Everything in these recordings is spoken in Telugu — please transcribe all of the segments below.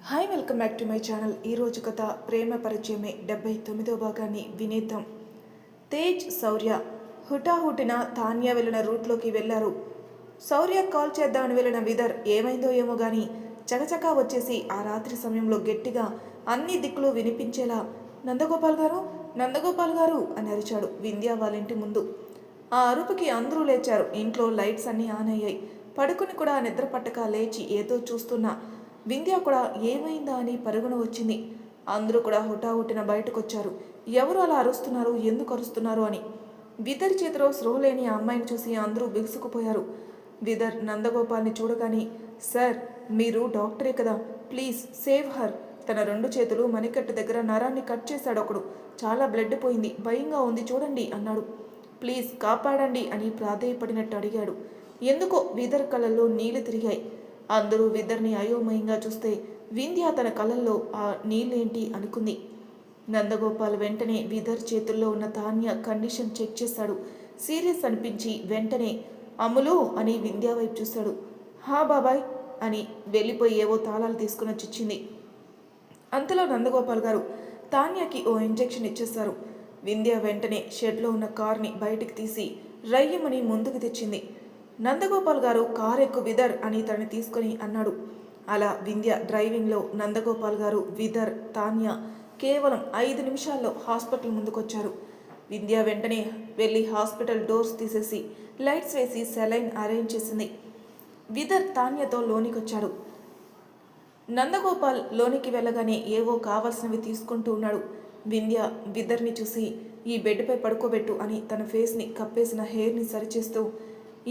Hi welcome back to my channel. ఈరోజు కథ ప్రేమ పరిచయమే 79వ భాగాన్ని వినేద్దాం. తేజ్ శౌర్య హుటాహుటిన తాన్యా వెళ్ళిన రూట్లోకి వెళ్ళారు. శౌర్య కాల్ చేద్దామని వెళ్ళిన విదర్ ఏమైందో ఏమో కానీ చకచకా వచ్చేసి ఆ రాత్రి సమయంలో గట్టిగా అన్ని దిక్కులు వినిపించేలా నందగోపాల్ గారు, నందగోపాల్ గారు అని అరిచాడు వింధ్య వాళ్ళ ఇంటి ముందు. ఆ అరుపుకి అందరూ లేచారు. ఇంట్లో లైట్స్ అన్నీ ఆన్ అయ్యాయి. పడుకుని కూడా నిద్ర పట్టక లేచి ఏదో చూస్తున్న వింధ్య కూడా ఏమైందా అని పరుగున వచ్చింది. అందరూ కూడా హుటాహుటిన బయటకు వచ్చారు. ఎవరు అలా అరుస్తున్నారు, ఎందుకు అరుస్తున్నారు అని. విదర్ చేతిలో స్పృహ లేని ఆ అమ్మాయిని చూసి అందరూ బిగుసుకుపోయారు. విదర్ నందగోపాల్ని చూడగానే, సార్ మీరు డాక్టరే కదా, ప్లీజ్ సేవ్ హర్. తన 2 చేతులు మణికట్టు దగ్గర నరాన్ని కట్ చేశాడు ఒకడు. చాలా బ్లడ్ పోయింది, భయంగా ఉంది చూడండి అన్నాడు. ప్లీజ్ కాపాడండి అని ప్రాధేయపడినట్టు అడిగాడు. ఎందుకో విదర్ కళ్ళల్లో నీళ్లు తిరిగాయి. అందరూ విదర్ని అయోమయంగా చూస్తే వింధ్య తన కళ్ళల్లో ఆ నీళ్ళేంటి అనుకుంది. నందగోపాల్ వెంటనే విదర్ చేతుల్లో ఉన్న తాన్య కండిషన్ చెక్ చేశాడు. సీరియస్ అనిపించి వెంటనే అమ్ములు అని వింధ్య వైపు చూశాడు. హా బాబాయ్ అని వెళ్ళిపోయి ఏవో తాళాలు తీసుకుని వచ్చిచ్చింది. అంతలో నందగోపాల్ గారు తాన్యకి ఓ ఇంజెక్షన్ ఇచ్చేశారు. వింధ్య వెంటనే షెడ్లో ఉన్న కార్ని బయటికి తీసి రయ్యమని ముందుకు తెచ్చింది. నందగోపాల్ గారు కారు ఎక్కు విదర్ అని తనని తీసుకొని అన్నాడు. అలా వింధ్య డ్రైవింగ్లో నందగోపాల్ గారు, విదర్, తాన్య కేవలం 5 నిమిషాల్లో హాస్పిటల్ ముందుకొచ్చారు. వింధ్య వెంటనే వెళ్ళి హాస్పిటల్ డోర్స్ తీసేసి లైట్స్ వేసి సెలైన్ అరేంజ్ చేసింది. విదర్ తాన్యతో లోనికొచ్చాడు. నందగోపాల్ లోనికి వెళ్ళగానే ఏవో కావాల్సినవి తీసుకుంటూ ఉన్నాడు. వింధ్య విదర్ని చూసి ఈ బెడ్పై పడుకోబెట్టు అని తన ఫేస్ని కప్పేసిన హెయిర్ని సరిచేస్తూ,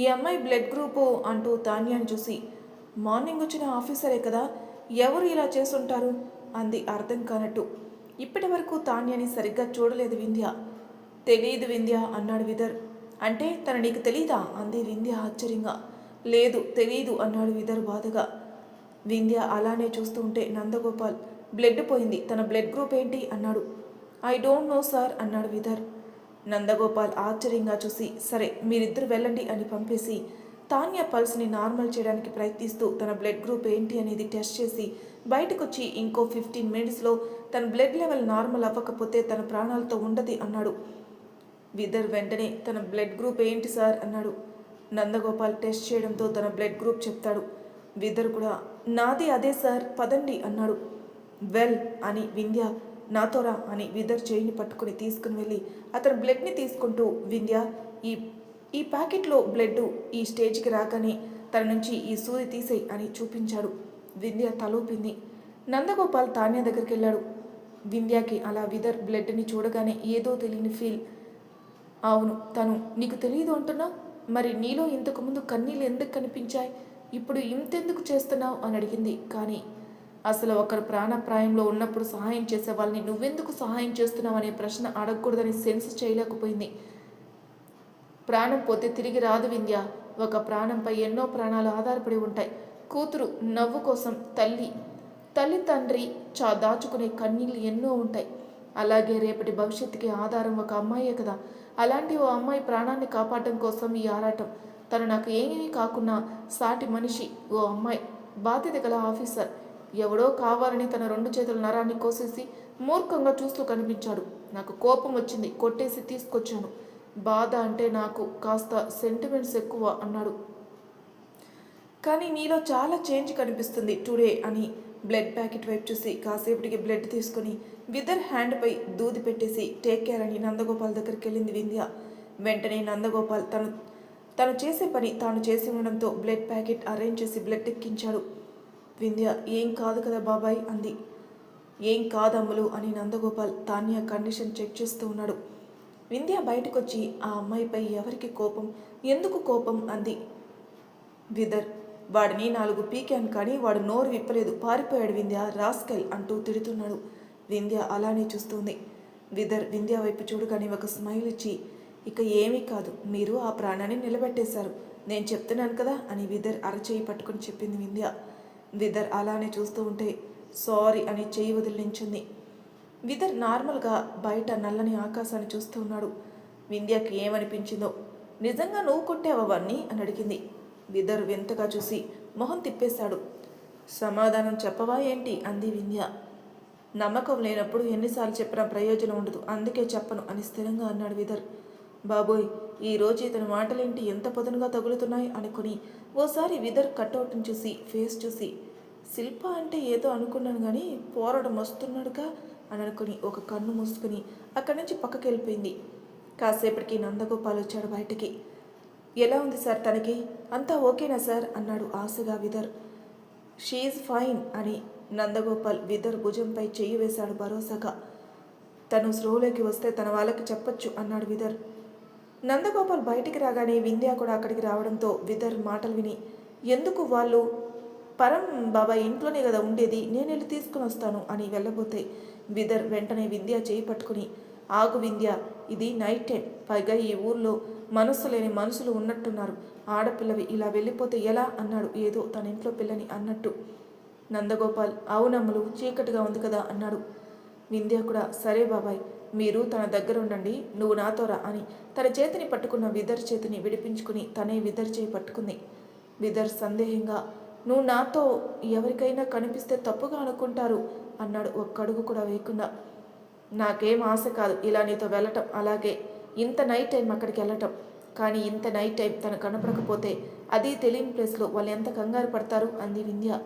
ఈ అమ్మాయి బ్లడ్ గ్రూపు అంటూ తాన్యాని చూసి, మార్నింగ్ వచ్చిన ఆఫీసరే కదా, ఎవరు ఇలా చేసుంటారు అంది అర్థం కానట్టు. ఇప్పటి వరకు తాన్యాని సరిగ్గా చూడలేదు వింధ్య. తెలీదు వింధ్య అన్నాడు విదర్. అంటే తన నీకు తెలీదా అంది వింధ్య ఆశ్చర్యంగా. లేదు తెలీదు అన్నాడు విదర్ బాధగా. వింధ్య అలానే చూస్తూ ఉంటే నందగోపాల్ బ్లడ్ పోయింది, తన బ్లడ్ గ్రూప్ ఏంటి అన్నాడు. ఐ డోంట్ నో సార్ అన్నాడు విదర్. నందగోపాల్ ఆశ్చర్యంగా చూసి, సరే మీరిద్దరు వెళ్ళండి అని పంపేసి తాన్య పల్స్ని నార్మల్ చేయడానికి ప్రయత్నిస్తూ తన బ్లడ్ గ్రూప్ ఏంటి అనేది టెస్ట్ చేసి బయటకొచ్చి ఇంకో 15 మినిట్స్లో తన బ్లడ్ లెవెల్ నార్మల్ అవ్వకపోతే తన ప్రాణాలతో ఉండదు అన్నాడు. విదర్ వెంటనే తన బ్లడ్ గ్రూప్ ఏంటి సార్ అన్నాడు. నందగోపాల్ టెస్ట్ చేయడంతో తన బ్లడ్ గ్రూప్ చెప్తాడు. విదర్ కూడా నాది అదే సార్ పదండి అన్నాడు. వెల్ అని వింధ్య నాతోరా అని విదర్ చేయిని పట్టుకుని తీసుకుని వెళ్ళి అతని బ్లడ్ని తీసుకుంటూ, వింధ్య ఈ ప్యాకెట్లో బ్లడ్ ఈ స్టేజ్కి రాగానే తన నుంచి ఈ సూది తీసేయి అని చూపించాడు. వింధ్య తలూపింది. నందగోపాల్ తాన్య దగ్గరికి వెళ్ళాడు. వింధ్యకి అలా విదర్ బ్లడ్ని చూడగానే ఏదో తెలియని ఫీల్. అవును తను నీకు తెలియదు అంటున్నావు, మరి నీలో ఇంతకుముందు కన్నీళ్ళు ఎందుకు కనిపించాయి, ఇప్పుడు ఇంతెందుకు చేస్తున్నావు అని అడిగింది. కానీ అసలు ఒకరు ప్రాణప్రాయంలో ఉన్నప్పుడు సహాయం చేసే వాళ్ళని నువ్వెందుకు సహాయం చేస్తున్నావు అనే ప్రశ్న అడగకూడదని సెన్స్ చేయలేకపోయింది. ప్రాణం పోతే తిరిగి రాదు వింధ్య. ఒక ప్రాణంపై ఎన్నో ప్రాణాలు ఆధారపడి ఉంటాయి. కూతురు నవ్వు కోసం తల్లి తండ్రి దాచుకునే కన్నీళ్ళు ఎన్నో ఉంటాయి. అలాగే రేపటి భవిష్యత్తుకి ఆధారం ఒక అమ్మాయే కదా. అలాంటి ఓ అమ్మాయి ప్రాణాన్ని కాపాడడం కోసం ఈ ఆరాటం. తను నాకు ఏమీ కాకున్నా సాటి మనిషి, ఓ అమ్మాయి, బాధ్యత గల ఆఫీసర్. ఎవడో కావాలని తన 2 చేతుల నరాన్ని కోసేసి మూర్ఖంగా చూస్తూ కనిపించాడు. నాకు కోపం వచ్చింది, కొట్టేసి తీసుకొచ్చాను. బాధ అంటే నాకు కాస్త సెంటిమెంట్స్ ఎక్కువ అన్నాడు. కానీ నీలో చాలా చేంజ్ కనిపిస్తుంది టుడే అని బ్లడ్ ప్యాకెట్ వైపు చూసి కాసేపటికి బ్లడ్ తీసుకుని విదర్ హ్యాండ్పై దూది పెట్టేసి టేక్ కేర్ అని నందగోపాల్ దగ్గరికి వెళ్ళింది వింధ్య. వెంటనే నందగోపాల్ తను చేసే పని తాను చేసి ఉండడంతో బ్లడ్ ప్యాకెట్ అరేంజ్ చేసి బ్లడ్ ఎక్కించాడు. వింధ్య ఏం కాదు కదా బాబాయ్ అంది. ఏం కాదమ్ములు అని నందగోపాల్ తాన్య కండిషన్ చెక్ చేస్తూ ఉన్నాడు. వింధ్య బయటకొచ్చి ఆ అమ్మాయిపై ఎవరికి కోపం, ఎందుకు కోపం అంది. విదర్ వాడిని 4 పీకాను కానీ వాడు నోరు విప్పలేదు, పారిపోయాడు వింధ్య, రాస్కెల్ అంటూ తిడుతున్నాడు. వింధ్య అలానే చూస్తుంది. విదర్ వింధ్య వైపు చూడగానే ఒక స్మైల్ ఇచ్చి, ఇక ఏమీ కాదు, మీరు ఆ ప్రాణాన్ని నిలబెట్టేశారు, నేను చెప్తున్నాను కదా అని విదర్ అరచేయి పట్టుకుని చెప్పింది వింధ్య. విదర్ అలానే చూస్తూ ఉంటే సారీ అని చెయ్యి వదిలి నించుంది. విదర్ నార్మల్గా బయట నల్లని ఆకాశాన్ని చూస్తూ ఉన్నాడు. వింధ్యకి ఏమనిపించిందో, నిజంగా నువ్వు కొట్టావా వాణ్ణి అని అడిగింది. విదర్ వింతగా చూసి మొహం తిప్పేశాడు. సమాధానం చెప్పవా ఏంటి అంది వింధ్య. నమ్మకం లేనప్పుడు ఎన్నిసార్లు చెప్పినా ప్రయోజనం ఉండదు, అందుకే చెప్పను అని స్థిరంగా అన్నాడు విదర్. బాబోయ్, ఈరోజు ఇతని మాటలేంటి ఎంత పదునుగా తగులుతున్నాయి అనుకుని ఓసారి విదర్ కట్అవుట్ని చూసి ఫేస్ చూసి శిల్ప అంటే ఏదో అనుకున్నాను కానీ పోరాడం వస్తున్నాడుగా అని అనుకుని ఒక కన్ను మూసుకుని అక్కడి నుంచి పక్కకి వెళ్ళిపోయింది. కాసేపటికి నందగోపాల్ వచ్చాడు బయటికి. ఎలా ఉంది సార్ తనకి, అంతా ఓకేనా సార్ అన్నాడు ఆశగా విదర్. షీఈ్ ఫైన్ అని నందగోపాల్ విదర్ భుజంపై చెయ్యి వేశాడు భరోసాగా. తను స్లోలోకి వస్తే తన వాళ్ళకి చెప్పొచ్చు అన్నాడు విదర్. నందగోపాల్ బయటికి రాగానే వింధ్య కూడా అక్కడికి రావడంతో విదర్ మాటలు విని, ఎందుకు వాళ్ళు పరం బాబాయ్ ఇంట్లోనే కదా ఉండేది, నేను వెళ్ళి తీసుకుని వస్తాను అని వెళ్ళబోతే విదర్ వెంటనే వింధ్య చేయి పట్టుకుని, ఆగు వింధ్య, ఇది నైట్ టైం, పైగా ఈ ఊర్లో మనస్సు లేని మనుషులు ఉన్నట్టున్నారు, ఆడపిల్లవి ఇలా వెళ్ళిపోతే ఎలా అన్నాడు ఏదో తన ఇంట్లో పిల్లని అన్నట్టు. నందగోపాల్ అవునమ్మలు చీకటిగా ఉంది కదా అన్నాడు. వింధ్య కూడా సరే బాబాయ్ మీరు తన దగ్గర ఉండండి, నువ్వు నాతో రా అని తన చేతిని పట్టుకున్న విదర్ చేతిని విడిపించుకుని తనే విదర్ చేయి పట్టుకుంది. విదర్ సందేహంగా, నువ్వు నాతో ఎవరికైనా కనిపిస్తే తప్పుగా అనుకుంటారు అన్నాడు ఒక్కడుగు కూడా వేయకుండా. నాకేం ఆశ కాదు ఇలా నీతో వెళ్ళటం, అలాగే ఇంత నైట్ టైం అక్కడికి వెళ్ళటం, కానీ ఇంత నైట్ టైం తను కనపడకపోతే అది తెలియని ప్లేస్లో వాళ్ళు ఎంత కంగారు పడతారు అంది వింధ్య.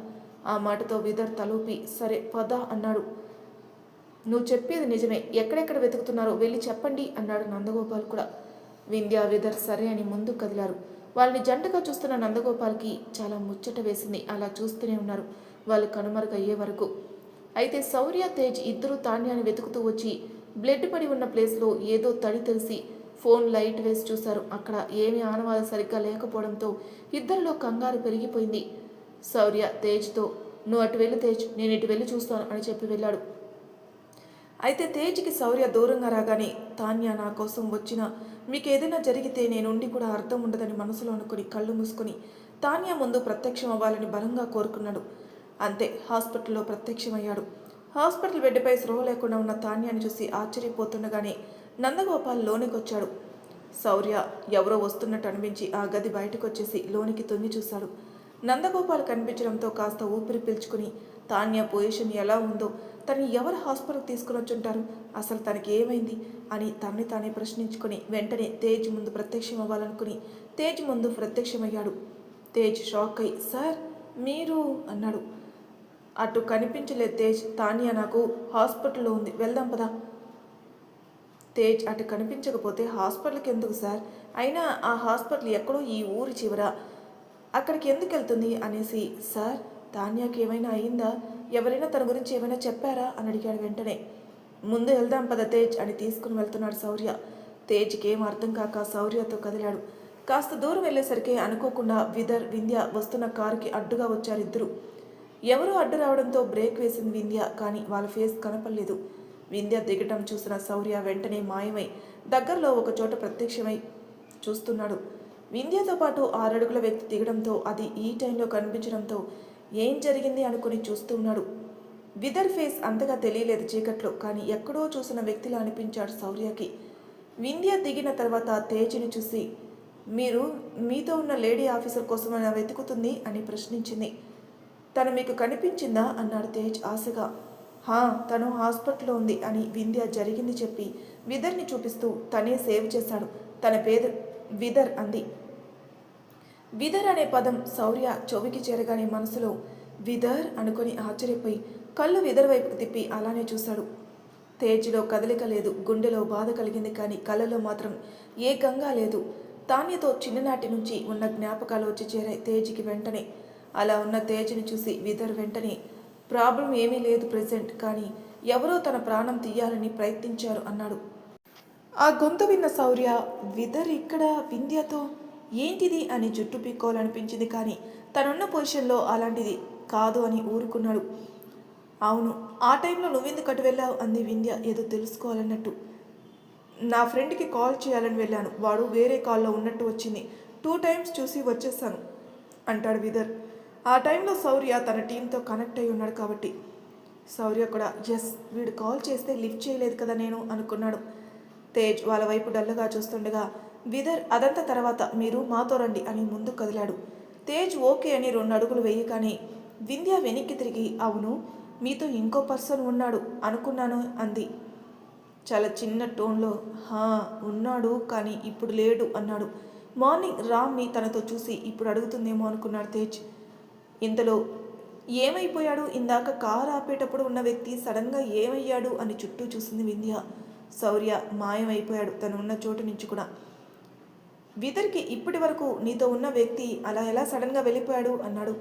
ఆ మాటతో విదర్ తలూపి సరే పద అన్నాడు. నువ్వు చెప్పేది నిజమే, ఎక్కడెక్కడ వెతుకుతున్నారో వెళ్ళి చెప్పండి అన్నాడు నందగోపాల్ కూడా. వింధ్య విదర్ సరే అని ముందుకు కదిలారు. వాళ్ళని జంటగా చూస్తున్న నందగోపాల్కి చాలా ముచ్చట వేసింది. అలా చూస్తూనే ఉన్నారు వాళ్ళు కనుమరుగయ్యే వరకు. అయితే శౌర్య తేజ్ ఇద్దరు తాన్యాన్ని వెతుకుతూ వచ్చి బ్లడ్ పడి ఉన్న ప్లేస్లో ఏదో తడి తెలిసి ఫోన్ లైట్ వేసి చూశారు. అక్కడ ఏమీ ఆనవాలు సరిగ్గా లేకపోవడంతో ఇద్దరిలో కంగారు పెరిగిపోయింది. శౌర్య తేజ్తో, నువ్వు అటు వెళ్ళి తేజ్, నేను ఇటు వెళ్ళి చూస్తాను అని చెప్పి వెళ్ళాడు. అయితే తేజ్కి శౌర్య దూరంగా రాగానే, తాన్య నా కోసం వచ్చినా మీకు ఏదైనా జరిగితే నేనుండి కూడా అర్థం ఉండదని మనసులో అనుకుని కళ్ళు మూసుకొని తాన్య ముందు ప్రత్యక్షం అవ్వాలని బలంగా కోరుకున్నాడు. అంతే, హాస్పిటల్లో ప్రత్యక్షమయ్యాడు. హాస్పిటల్ బెడ్పై స్పృహ లేకుండా ఉన్న తాన్యాన్ని చూసి ఆశ్చర్యపోతుండగానే నందగోపాల్ లోనికొచ్చాడు. శౌర్య ఎవరో వస్తున్నట్టు అనిపించి ఆ గది బయటకు వచ్చేసి లోనికి తొంగి చూశాడు. నందగోపాల్ కనిపించడంతో కాస్త ఊపిరి పీల్చుకుని తాన్య పొజిషన్ ఎలా ఉందో, తనని ఎవరు హాస్పిటల్కి తీసుకుని వచ్చుంటారు, అసలు తనకి ఏమైంది అని తనని తానే ప్రశ్నించుకొని వెంటనే తేజ్ ముందు ప్రత్యక్షం అవ్వాలనుకుని తేజ్ ముందు ప్రత్యక్షమయ్యాడు. తేజ్ షాక్ అయి సార్ మీరు అన్నాడు. అటు కనిపించలేదు తేజ్, తాన్య నాకు హాస్పిటల్లో ఉంది, వెళ్దాం పదా. తేజ్ అటు కనిపించకపోతే హాస్పిటల్కి ఎందుకు సార్, అయినా ఆ హాస్పిటల్ ఎక్కడో ఈ ఊరి చివర, అక్కడికి ఎందుకు వెళ్తుంది అనేసి, సార్ తాన్యాకి ఏమైనా అయిందా, ఎవరైనా తన గురించి ఏమైనా చెప్పారా అని అడిగాడు వెంటనే. ముందు వెళ్దాం పద తేజ్ అని తీసుకుని వెళ్తున్నాడు శౌర్య. తేజ్కి ఏం అర్థం కాక శౌర్యతో కదిలాడు. కాస్త దూరం వెళ్ళేసరికి అనుకోకుండా విదర్ వింధ్య వస్తున్న కారుకి అడ్డుగా వచ్చారు ఇద్దరు. ఎవరో అడ్డు రావడంతో బ్రేక్ వేసింది వింధ్య, కానీ వాళ్ళ ఫేస్ కనపడలేదు. వింధ్య దిగటం చూసిన శౌర్య వెంటనే మాయమై దగ్గరలో ఒక చోట ప్రత్యక్షమై చూస్తున్నాడు. వింధ్యతో పాటు 6 అడుగుల వ్యక్తి దిగడంతో అది ఈ టైంలో కనిపించడంతో ఏం జరిగింది అనుకుని చూస్తూ ఉన్నాడు. విదర్ ఫేస్ అంతగా తెలియలేదు చీకట్లో, కానీ ఎక్కడో చూసిన వ్యక్తిలా అనిపించాడు శౌర్యకి. వింధ్య దిగిన తర్వాత తేజ్ని చూసి, మీరు మీతో ఉన్న లేడీ ఆఫీసర్ కోసమైనా వెతుకుతుంది అని ప్రశ్నించింది. తను మీకు కనిపించిందా అన్నాడు తేజ్ ఆశగా. తను హాస్పిటల్లో ఉంది అని వింధ్య జరిగింది చెప్పి విదర్ని చూపిస్తూ తనే సేవ్ చేశాడు, తన పేరు విదర్ అంది. విదర్ అనే పదం శౌర్య చెవికి చేరగానే మనసులో విదర్ అనుకుని ఆశ్చర్యపోయి కళ్ళు విదర్ వైపుకు తిప్పి అలానే చూశాడు. తేజ్లో కదలిక లేదు, గుండెలో బాధ కలిగింది, కానీ కళ్ళలో మాత్రం ఏ గంగా లేదు. తాన్యతో చిన్ననాటి నుంచి ఉన్న జ్ఞాపకాలు వచ్చి చేరాయి తేజ్కి వెంటనే. అలా ఉన్న తేజ్ని చూసి విదర్ వెంటనే, ప్రాబ్లం ఏమీ లేదు ప్రెజెంట్, కానీ ఎవరో తన ప్రాణం తీయాలని ప్రయత్నించారు అన్నాడు. ఆ గొంతు విన్న శౌర్య, విదర్ ఇక్కడ వింధ్యతో ఏంటిది అని జుట్టు పీక్కోవాలనిపించింది, కానీ తనున్న పొజిషన్లో అలాంటిది కాదు అని ఊరుకున్నాడు. అవును, ఆ టైంలో నువ్వెందుకు అటు వెళ్ళావు అంది వింధ్య ఏదో తెలుసుకోవాలన్నట్టు. నా ఫ్రెండ్కి కాల్ చేయాలని వెళ్ళాను, వాడు వేరే కాల్లో ఉన్నట్టు వచ్చింది, 2 టైమ్స్ చూసి వచ్చేసాను అంటాడు విదర్. ఆ టైంలో శౌర్య తన టీంతో కనెక్ట్ అయి ఉన్నాడు కాబట్టి. శౌర్య కూడా ఎస్, వీడు కాల్ చేస్తే లిఫ్ట్ చేయలేదు కదా నేను అనుకున్నాడు. తేజ్ వాళ్ళ వైపు డల్లగా చూస్తుండగా విదర్ అదంతా తర్వాత మీరు మాతో రండి అని ముందుకు కదిలాడు. తేజ్ ఓకే అని 2 అడుగులు వేయగానే వింధ్య వెనక్కి తిరిగి అవును మీతో ఇంకో పర్సన్ ఉన్నాడు అనుకున్నాను అంది. చాలా చిన్న టోన్లో హా ఉన్నాడు కానీ ఇప్పుడు లేడు అన్నాడు. మార్నింగ్ రామ్ని తనతో చూసి ఇప్పుడు అడుగుతుందేమో అనుకున్నాడు తేజ్. ఇంతలో ఏమైపోయాడు, ఇందాక కారు ఆపేటప్పుడు ఉన్న వ్యక్తి సడన్గా ఏమయ్యాడు అని చుట్టూ చూసింది వింధ్య. శౌర్య మాయమైపోయాడు తను ఉన్న చోటు నుంచి కూడా. విదర్కి ఇప్పటి వరకు నీతో ఉన్న వ్యక్తి అలా ఎలా సడన్గా వెళ్ళిపోయాడు అన్నాడు.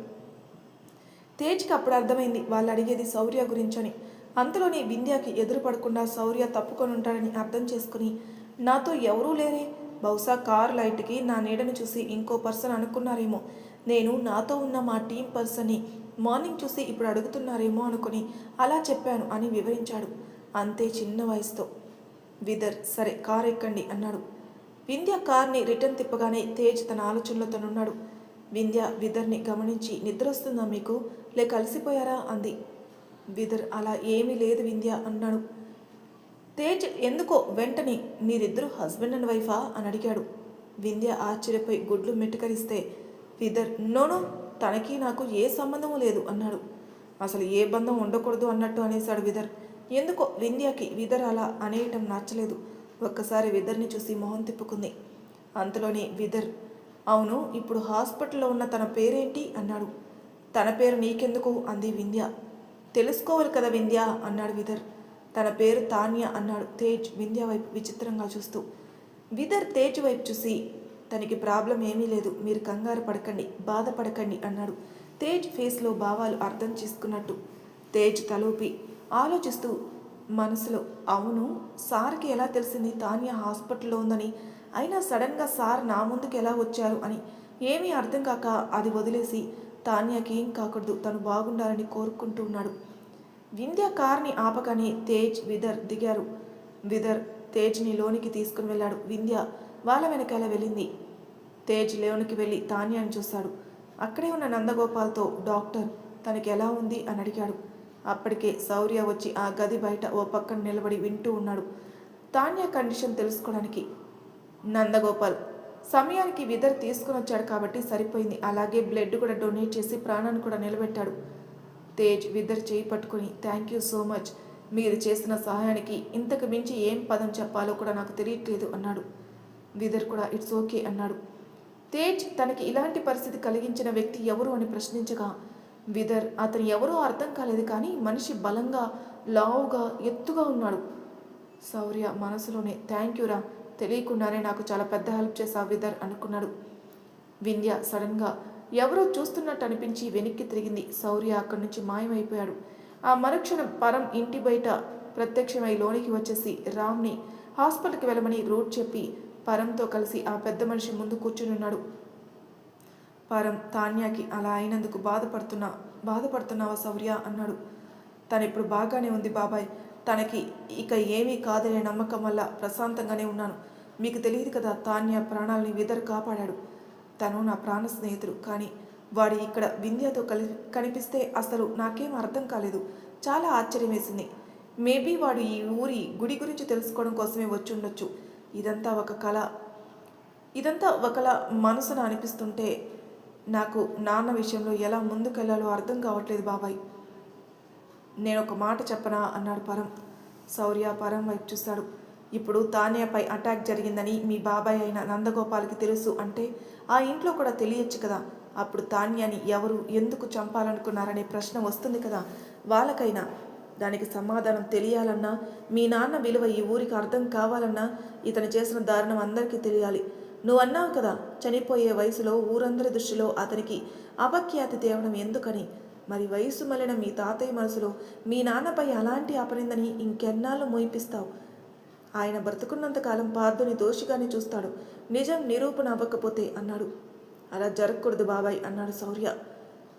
తేజ్కి అప్పుడు అర్థమైంది వాళ్ళు అడిగేది శౌర్య గురించని. అంతలోనే వింధ్యకి ఎదురు పడకుండా శౌర్య తప్పుకొని ఉంటాడని అర్థం చేసుకుని నాతో ఎవరూ లేరే, బహుశా కారు లైట్కి నా నీడను చూసి ఇంకో పర్సన్ అనుకున్నారేమో, నేను నాతో ఉన్న మా టీం పర్సన్ని మార్నింగ్ చూసి ఇప్పుడు అడుగుతున్నారేమో అనుకుని అలా చెప్పాను అని వివరించాడు అంతే చిన్న వయసుతో. విదర్ సరే కారు ఎక్కండి అన్నాడు. వింధ్య కార్ని రిటర్న్ తిప్పగానే తేజ్ తన ఆలోచనలో తనున్నాడు. వింధ్య విదర్ని గమనించి నిద్ర వస్తుందా మీకు, లేక అలసిపోయారా అంది. విదర్ అలా ఏమీ లేదు వింధ్య అన్నాడు. తేజ్ ఎందుకో వెంటనే మీరిద్దరూ హస్బెండ్ అండ్ వైఫా అని అడిగాడు. వింధ్య ఆశ్చర్యపోయి గుడ్లు మెట్టుకరిస్తే విదర్ నోనో తనకి నాకు ఏ సంబంధము లేదు అన్నాడు. అసలు ఏ బంధం ఉండకూడదు అన్నట్టు అనేశాడు విదర్. ఎందుకో వింధ్యకి విదర్ అలా అనేయటం నచ్చలేదు. ఒక్కసారి విదర్ని చూసి మొహం తిప్పుకుంది. అంతలోనే విదర్ అవును ఇప్పుడు హాస్పిటల్లో ఉన్న తన పేరేంటి అన్నాడు. తన పేరు నీకెందుకు అంది వింధ్య. తెలుసుకోవాలి కదా వింధ్య అన్నాడు విదర్. తన పేరు తాన్య అన్నాడు తేజ్ వింధ్య వైపు విచిత్రంగా చూస్తూ. విదర్ తేజ్ వైపు చూసి తనకి ప్రాబ్లం ఏమీ లేదు, మీరు కంగారు పడకండి, బాధపడకండి అన్నాడు తేజ్ ఫేస్లో భావాలు అర్థం చేసుకున్నట్టు. తేజ్ తలూపి ఆలోచిస్తూ మనసులో అవును సార్కి ఎలా తెలిసింది తాన్య హాస్పిటల్లో ఉందని, అయినా సడన్గా సార్ నా ముందుకు ఎలా వచ్చారు అని ఏమీ అర్థం కాక అది వదిలేసి తాన్యకి ఏం కాకూడదు తను బాగుండాలని కోరుకుంటూ ఉన్నాడు. వింధ్య కార్ని ఆపగానే తేజ్ విదర్ దిగారు. విదర్ తేజ్ని లోనికి తీసుకుని వెళ్ళాడు. వింధ్య వాళ్ళ వెనకాల వెళ్ళింది. తేజ్ లోనికి వెళ్ళి తాన్యాని చూశాడు. అక్కడే ఉన్న నందగోపాల్తో డాక్టర్ తనకి ఎలా ఉంది అని అడిగాడు. అప్పటికే శౌర్య వచ్చి ఆ గది బయట ఓ పక్కన నిలబడి వింటూ ఉన్నాడు తాన్య కండిషన్ తెలుసుకోవడానికి. నందగోపాల్ సమయానికి విదర్ తీసుకుని వచ్చాడు కాబట్టి సరిపోయింది, అలాగే బ్లడ్ కూడా డొనేట్ చేసి ప్రాణాన్ని కూడా నిలబెట్టాడు. తేజ్ విదర్ చేయి పట్టుకుని థ్యాంక్ యూ సో మచ్, మీరు చేసిన సహాయానికి ఇంతకు మించి ఏం పదం చెప్పాలో కూడా నాకు తెలియట్లేదు అన్నాడు. విదర్ కూడా ఇట్స్ ఓకే అన్నాడు. తేజ్ తనకి ఇలాంటి పరిస్థితి కలిగించిన వ్యక్తి ఎవరు అని ప్రశ్నించగా విదర్ అతను ఎవరో అర్థం కాలేదు కానీ మనిషి బలంగా లావుగా ఎత్తుగా ఉన్నాడు. శౌర్య మనసులోనే థ్యాంక్ యూరా, తెలియకుండానే నాకు చాలా పెద్ద హెల్ప్ చేశావు విదర్ అనుకున్నాడు. వింధ్య సడన్గా ఎవరో చూస్తున్నట్టు అనిపించి వెనక్కి తిరిగింది. శౌర్య అక్కడి నుంచి మాయమైపోయాడు. ఆ మరుక్షణం పరం ఇంటి బయట ప్రత్యక్షమై లోనికి వచ్చేసి రామ్ని హాస్పిటల్కి వెళ్ళమని రూట్ చెప్పి పరంతో కలిసి ఆ పెద్ద మనిషి ముందు కూర్చుని ఉన్నాడు. పరం తాన్యాకి అలా అయినందుకు బాధపడుతున్నావా శౌర్య అన్నాడు. తను ఇప్పుడు బాగానే ఉంది బాబాయ్, తనకి ఇక ఏమీ కాదనే నమ్మకం వల్ల ప్రశాంతంగానే ఉన్నాను. మీకు తెలియదు కదా తాన్య ప్రాణాలని విదర్ కాపాడాడు. తను నా ప్రాణ స్నేహితుడు, కానీ వాడు ఇక్కడ వింధ్యతో కనిపిస్తే అసలు నాకేం అర్థం కాలేదు. చాలా ఆశ్చర్యం వేసింది. మేబీ వాడు ఈ ఊరి గుడి గురించి తెలుసుకోవడం కోసమే వచ్చి ఉండొచ్చు. ఇదంతా ఒకలా మనసున అనిపిస్తుంటే నాకు నాన్న విషయంలో ఎలా ముందుకెళ్లాలో అర్థం కావట్లేదు బాబాయ్. నేను ఒక మాట చెప్పనా అన్నాడు పరం. శౌర్య పరం వైపు చూశాడు. ఇప్పుడు తాన్యపై అటాక్ జరిగిందని మీ బాబాయ్ అయిన నందగోపాల్కి తెలుసు అంటే ఆ ఇంట్లో కూడా తెలియచ్చు కదా. అప్పుడు తాన్యాని ఎవరు ఎందుకు చంపాలనుకున్నారనే ప్రశ్న వస్తుంది కదా వాళ్ళకైనా. దానికి సమాధానం తెలియాలన్నా, మీ నాన్న విలువ ఈ ఊరికి అర్థం కావాలన్నా ఇతను చేసిన దారుణం అందరికీ తెలియాలి. నువ్వు అన్నావు కదా చనిపోయే వయసులో ఊరందరి దృష్టిలో అతనికి అపఖ్యాతి తేవడం ఎందుకని. మరి వయసు మళ్ళిన మీ తాతయ్య మనసులో మీ నాన్నపై అలాంటి అపరిందని ఇంకెన్నాళ్ళు మోయిపిస్తావు. ఆయన బ్రతుకున్నంతకాలం పార్థుని దోషిగానే చూస్తాడు, నిజం నిరూపణ అవ్వకపోతే అన్నాడు. అలా జరగకూడదు బాబాయ్ అన్నాడు శౌర్య.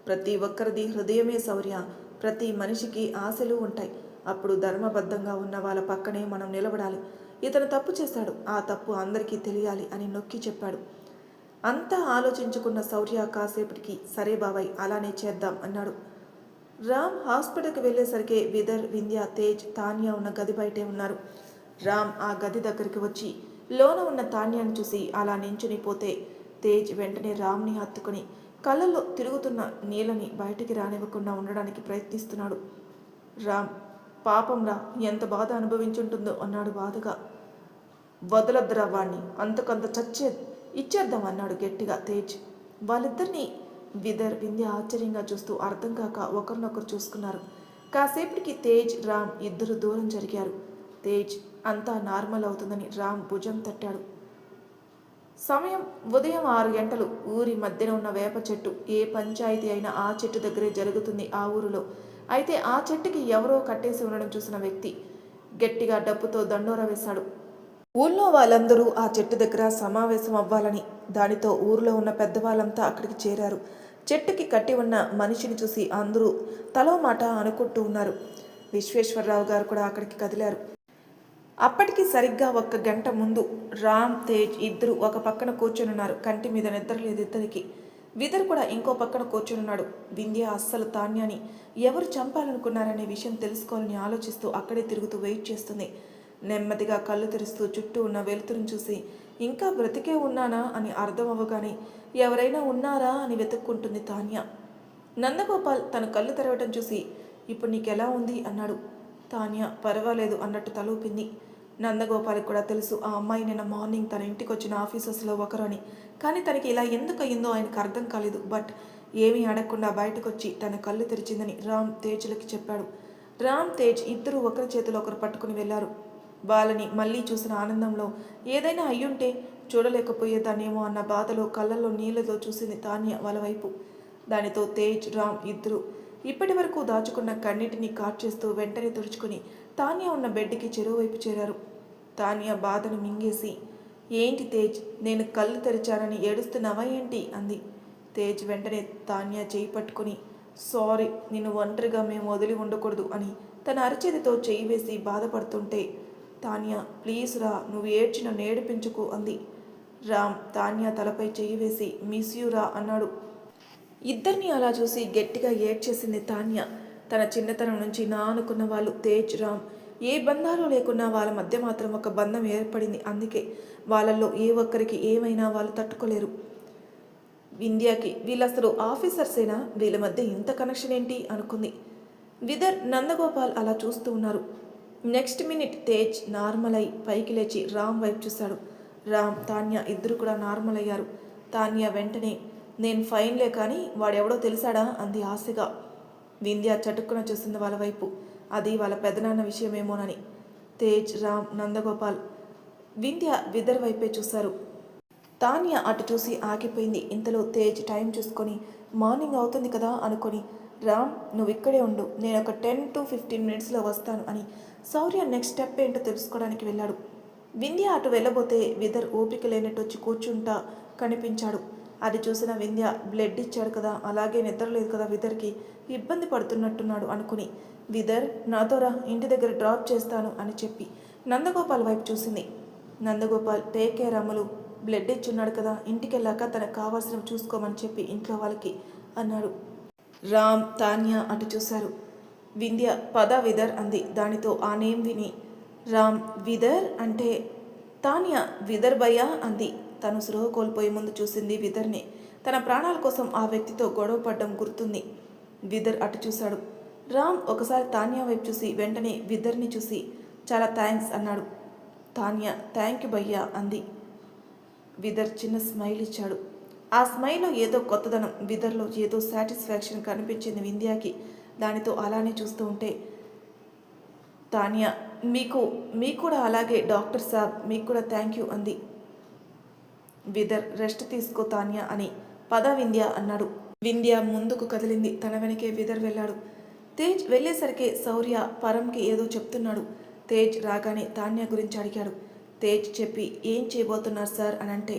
ప్రతి ఒక్కరిది హృదయమే శౌర్య, ప్రతి మనిషికి ఆశలు ఉంటాయి. అప్పుడు ధర్మబద్ధంగా ఉన్న వాళ్ళ పక్కనే మనం నిలబడాలి. ఇతను తప్పు చేశాడు, ఆ తప్పు అందరికీ తెలియాలి అని నొక్కి చెప్పాడు. అంతా ఆలోచించుకున్న శౌర్య కాసేపటికి సరే బాబాయ్ అలానే చేద్దాం అన్నాడు. రామ్ హాస్పిటల్కి వెళ్ళేసరికి విదర్ వింధ్య తేజ్ తాన్య ఉన్న గది బయటే ఉన్నారు. రామ్ ఆ గది దగ్గరికి వచ్చి లోన ఉన్న తాన్యాన్ని చూసి అలా నించుని పోతే తేజ్ వెంటనే రామ్ని హత్తుకుని కళ్ళల్లో తిరుగుతున్న నీళ్ళని బయటికి రానివ్వకుండా ఉండడానికి ప్రయత్నిస్తున్నాడు. రామ్, పాపంరా, ఎంత బాధ అనుభవించుంటుందో అన్నాడు బాధగా. వదలద్దురా వాణ్ణి, అంతకంత ఇచ్చేద్దాం అన్నాడు గట్టిగా తేజ్. వాళ్ళిద్దరినీ వింధ్య ఆశ్చర్యంగా చూస్తూ అర్థం కాక ఒకరినొకరు చూసుకున్నారు. కాసేపటికి తేజ్, రామ్ ఇద్దరు దూరం జరిగారు. తేజ్ అంతా నార్మల్ అవుతుందని రామ్ భుజం తట్టాడు. సమయం ఉదయం 6 గంటలు. ఊరి మధ్యన ఉన్న వేప చెట్టు. ఏ పంచాయతీ అయినా ఆ చెట్టు దగ్గరే జరుగుతుంది ఆ ఊరిలో. అయితే ఆ చెట్టుకి ఎవరో కట్టేసి ఉండడం చూసిన వ్యక్తి గట్టిగా డప్పుతో దండోరా వేశాడు. ఊళ్ళో వాళ్ళందరూ ఆ చెట్టు దగ్గర సమావేశం అవ్వాలని. దానితో ఊరిలో ఉన్న పెద్దవాళ్ళంతా అక్కడికి చేరారు. చెట్టుకి కట్టి ఉన్న మనిషిని చూసి అందరూ తలో మాట అనుకుంటూ ఉన్నారు. విశ్వేశ్వరరావు గారు కూడా అక్కడికి కదిలారు. అప్పటికి సరిగ్గా 1 గంట ముందు రామ్, తేజ్ ఇద్దరు ఒక పక్కన కూర్చొనున్నారు. కంటి మీద నిద్ర లేదు ఇద్దరికి. విదర్ కూడా ఇంకో పక్కన కూర్చొనున్నాడు. వింధ్య అస్సలు తాన్యాని ఎవరు చంపాలనుకున్నారనే విషయం తెలుసుకోవాలని ఆలోచిస్తూ అక్కడే తిరుగుతూ వెయిట్ చేస్తుంది. నెమ్మదిగా కళ్ళు తెరుస్తూ చుట్టూ ఉన్న వెలుతురుని చూసి ఇంకా బ్రతికే ఉన్నానా అని అర్థం అవ్వగానే ఎవరైనా ఉన్నారా అని వెతుక్కుంటుంది తాన్య. నందగోపాల్ తన కళ్ళు తెరవటం చూసి ఇప్పుడు నీకెలా ఉంది అన్నాడు. తాన్య పర్వాలేదు అన్నట్టు తలూపింది. నందగోపాల్కి కూడా తెలుసు ఆ అమ్మాయి నిన్న మార్నింగ్ తన ఇంటికి వచ్చిన ఆఫీసర్స్లో ఒకరు అని. కానీ తనకి ఇలా ఎందుకు అయ్యిందో ఆయనకు అర్థం కాలేదు. బట్ ఏమీ అడగకుండా బయటకొచ్చి తన కళ్ళు తెరిచిందని రామ్, తేజ్లకి చెప్పాడు. రామ్, తేజ్ ఇద్దరూ ఒకరి చేతిలో ఒకరు పట్టుకుని వెళ్లారు. వాళ్ళని మళ్ళీ చూసిన ఆనందంలో ఏదైనా అయ్యుంటే చూడలేకపోయేదాన్నేమో అన్న బాధలో కళ్ళల్లో నీళ్ళతో చూసింది తాన్య వాళ్ళ వైపు. దానితో తేజ్, రామ్ ఇద్దరు ఇప్పటి వరకు దాచుకున్న కన్నిటిని చేస్తూ వెంటనే తుడుచుకుని తాన్య ఉన్న బెడ్కి చెరువువైపు చేరారు. తాన్య బాధను మింగేసి, ఏంటి తేజ్, నేను కళ్ళు తెరిచానని ఏడుస్తున్నావా ఏంటి అంది. తేజ్ వెంటనే తాన్య చేయి పట్టుకుని, సారీ, నిన్ను ఒంటరిగా మేము వదిలి ఉండకూడదు అని తన అరచేతితో చేయి వేసి బాధపడుతుంటే, తాన్య ప్లీజ్ రా, నువ్వు ఏడ్చిన నేడిపించుకు అంది. రామ్ తాన్య తలపై చేయి వేసి మిస్ యూ రా అన్నాడు. ఇద్దరిని అలా చూసి గట్టిగా ఏడ్చేసింది తాన్య. తన చిన్నతనం నుంచి నా అనుకున్న వాళ్ళు తేజ్, రామ్ ఏ బంధాలు లేకున్నా వాళ్ళ మధ్య మాత్రం ఒక బంధం ఏర్పడింది. అందుకే వాళ్ళల్లో ఏ ఒక్కరికి ఏమైనా వాళ్ళు తట్టుకోలేరు. వింధ్యాకి వీళ్ళు అసలు ఆఫీసర్సేనా, వీళ్ళ మధ్య ఇంత కనెక్షన్ ఏంటి అనుకుంది. విదర్, నందగోపాల్ అలా చూస్తూ ఉన్నారు. నెక్స్ట్ మినిట్ తేజ్ నార్మల్ అయి పైకి లేచి రామ్ వైపు చూశాడు. రామ్, తాన్య ఇద్దరు కూడా నార్మల్ అయ్యారు. తాన్య వెంటనే, నేను ఫైన్లే కానీ వాడెవడో తెలిసాడా అంది ఆశగా. వింధ్య చటుక్కున చూస్తుంది వాళ్ళ వైపు. అది వాళ్ళ పెదనాన్న విషయమేమోనని. తేజ్, రామ్, నందగోపాల్ వింధ్య విదర్ వైపే చూశారు. తాన్య అటు చూసి ఆగిపోయింది. ఇంతలో తేజ్ టైం చూసుకొని మార్నింగ్ అవుతుంది కదా అనుకొని, రామ్ నువ్వు ఇక్కడే ఉండు, నేను ఒక 10 to 15 మినిట్స్లో వస్తాను అని శౌర్య నెక్స్ట్ స్టెప్ ఏంటో తెలుసుకోవడానికి వెళ్ళాడు. వింధ్య అటు వెళ్ళబోతే విదర్ ఓపిక లేనట్టు వచ్చి కూర్చుంటా కనిపించాడు. అది చూసిన వింధ్య, బ్లడ్ ఇచ్చాడు కదా, అలాగే నిద్రలేదు కదా విదర్కి, ఇబ్బంది పడుతున్నట్టున్నాడు అనుకుని, విదర్ నాతో రా, ఇంటి దగ్గర డ్రాప్ చేస్తాను అని చెప్పి నందగోపాల్ వైపు చూసింది. నందగోపాల్, టేక్ కేర్ అమ్ములు, బ్లడ్ ఇచ్చున్నాడు కదా, ఇంటికి వెళ్ళాక తనకు కావాల్సినవి చూసుకోమని చెప్పి ఇంట్లో వాళ్ళకి అన్నాడు. రామ్, తాన్య అటు చూశారు. వింధ్య పద విదర్ అంది. దానితో ఆ నేమ్ విని రామ్, విదర్ అంటే తాన్య విదర్ భయ్యా అంది. తను స్పృహ కోల్పోయే ముందు చూసింది విదర్ని. తన ప్రాణాల కోసం ఆ వ్యక్తితో గొడవ పడ్డం గుర్తుంది. విదర్ అటు చూశాడు. రామ్ ఒకసారి తాన్య వైపు చూసి వెంటనే విదర్ని చూసి చాలా థ్యాంక్స్ అన్నాడు. తాన్య థ్యాంక్ యూ భయ్యా అంది. విదర్ చిన్న స్మైల్ ఇచ్చాడు. ఆ స్మైల్లో ఏదో కొత్తదనం, విదర్లో ఏదో సాటిస్ఫాక్షన్ కనిపించింది వింధ్యాకి. దానితో అలానే చూస్తూ ఉంటే, తాన్య మీకు కూడా అలాగే డాక్టర్ సాబ్, మీకు కూడా థ్యాంక్ యూ అంది. విదర్ రెస్ట్ తీసుకో తాన్య అని పద వింధ్య అన్నాడు. వింధ్య ముందుకు కదిలింది. తన వెనకే విదర్ వెళ్ళాడు. తేజ్ వెళ్ళేసరికి శౌర్య పరంకి ఏదో చెప్తున్నాడు. తేజ్ రాగానే తాన్య గురించి అడిగాడు. తేజ్ చెప్పి, ఏం చేయబోతున్నారు సార్ అని అంటే,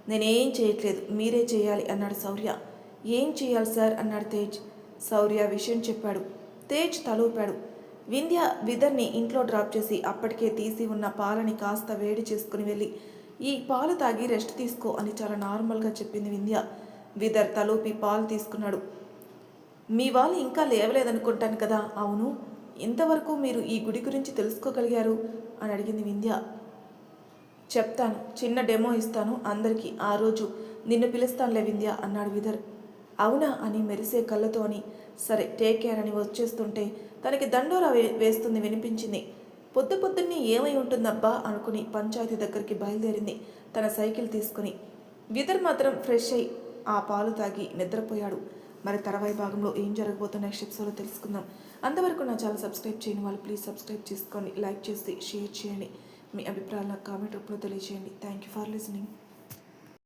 నేనేం చేయట్లేదు, మీరే చేయాలి అన్నాడు శౌర్య. ఏం చేయాలి సార్ అన్నాడు తేజ్. శౌర్య విషయం చెప్పాడు. తేజ్ తలూపాడు. వింధ్య విదర్ని ఇంట్లో డ్రాప్ చేసి అప్పటికే తీసి ఉన్న పాలని కాస్త వేడి చేసుకుని వెళ్ళి, ఈ పాలు తాగి రెస్ట్ తీసుకో అని చాలా నార్మల్గా చెప్పింది వింధ్య. విదర్ తలూపి పాలు తీసుకున్నాడు. మీ వాళ్ళు ఇంకా లేవలేదనుకుంటాను కదా. అవును, ఇంతవరకు మీరు ఈ గుడి గురించి తెలుసుకోగలిగారు అని అడిగింది వింధ్య. చెప్తాను, చిన్న డెమో ఇస్తాను అందరికీ, ఆ రోజు నిన్ను పిలుస్తానులే వింధ్య అన్నాడు విదర్. అవునా అని మెరిసే కళ్ళతో అని సరే టేక్ కేర్ అని వచ్చేస్తుంటే తనకి దండోరా వేస్తుంది వినిపించింది. పొద్దున్నే ఏమై ఉంటుందబ్బా అనుకుని పంచాయతీ దగ్గరికి బయలుదేరింది తన సైకిల్ తీసుకుని. విదర్ మాత్రం ఫ్రెష్ అయి ఆ పాలు తాగి నిద్రపోయాడు. మరి తర్వాయి భాగంలో ఏం జరగబోతున్న నెక్స్ట్ ఎపిసోడ్లో తెలుసుకుందాం. అంతవరకు నా ఛానల్ సబ్స్క్రైబ్ చేయని వాళ్ళు ప్లీజ్ సబ్స్క్రైబ్ చేసుకోండి, లైక్ చేసి షేర్ చేయండి, మీ అభిప్రాయాలను కామెంట్ రూపంలో తెలియజేయండి. Thank you for listening.